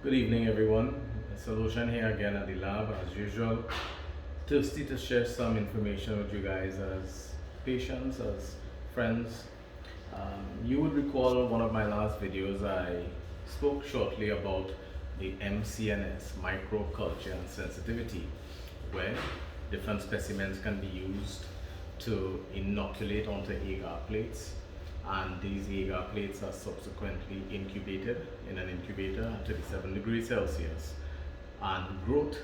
Good evening, everyone. Solution here again at the lab, as usual. Thirsty to share some information with you guys as patients, as friends. You would recall one of my last videos, I spoke shortly about the MCNS, microculture and sensitivity, where different specimens can be used to inoculate onto agar plates, and these agar plates are subsequently incubated in an incubator at 37 degrees Celsius. And growth,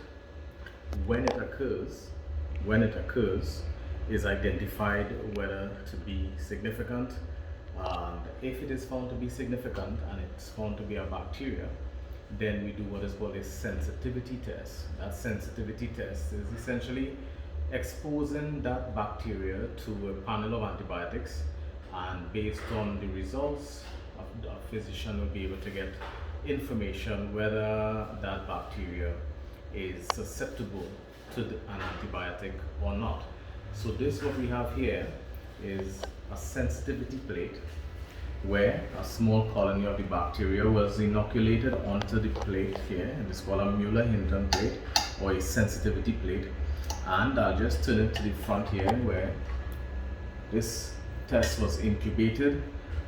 when it occurs, is identified whether to be significant. And if it is found to be significant and it's found to be a bacteria, then we do what is called a sensitivity test. That sensitivity test is essentially exposing that bacteria to a panel of antibiotics, and based on the results, a physician will be able to get information whether that bacteria is susceptible to an antibiotic or not. So this, what we have here, is a sensitivity plate where a small colony of the bacteria was inoculated onto the plate here, and it's called a Mueller-Hinton plate or a sensitivity plate. And I'll just turn it to the front here, where this test was incubated,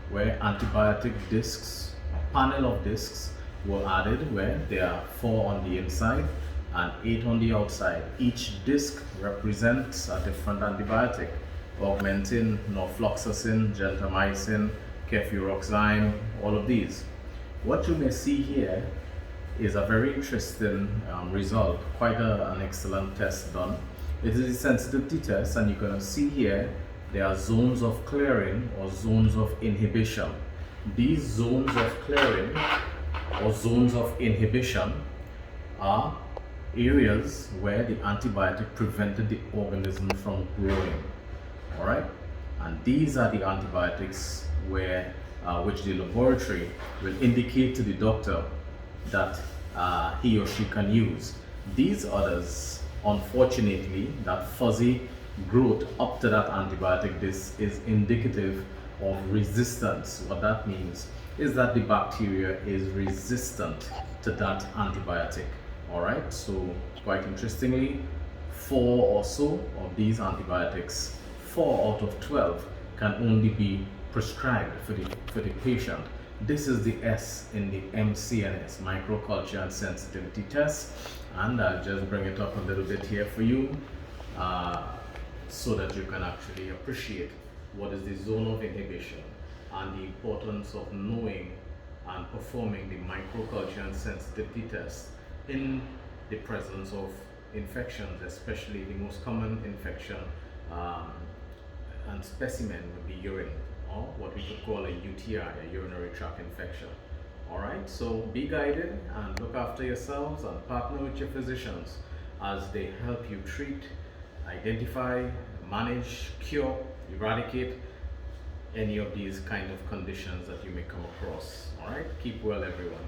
where antibiotic discs, a panel of discs, were added, where there are 4 on the inside and 8 on the outside. Each disc represents a different antibiotic: augmentin, norfloxacin, gentamicin, cefuroxime, all of these. What you may see here is a very interesting result, quite an excellent test done. It is a sensitivity test, and you're going to see here there are zones of clearing or zones of inhibition. These zones of clearing or zones of inhibition are areas where the antibiotic prevented the organism from growing. All right, and these are the antibiotics where which the laboratory will indicate to the doctor that he or she can use. These others, unfortunately, that fuzzy growth up to that antibiotic, this is indicative of resistance. What that means is that the bacteria is resistant to that antibiotic. All right, so quite interestingly, 4 or so of these antibiotics, 4 out of 12, can only be prescribed for the patient. This is the S in the MCNS, microculture and sensitivity test, and I'll just bring it up a little bit here for you so that you can actually appreciate what is the zone of inhibition and the importance of knowing and performing the microculture and sensitivity test in the presence of infections, especially the most common infection and specimen would be urine, or what we could call a UTI, a urinary tract infection. All right, so be guided and look after yourselves and partner with your physicians as they help you treat, identify, manage, cure, eradicate any of these kind of conditions that you may come across. All right, keep well, everyone.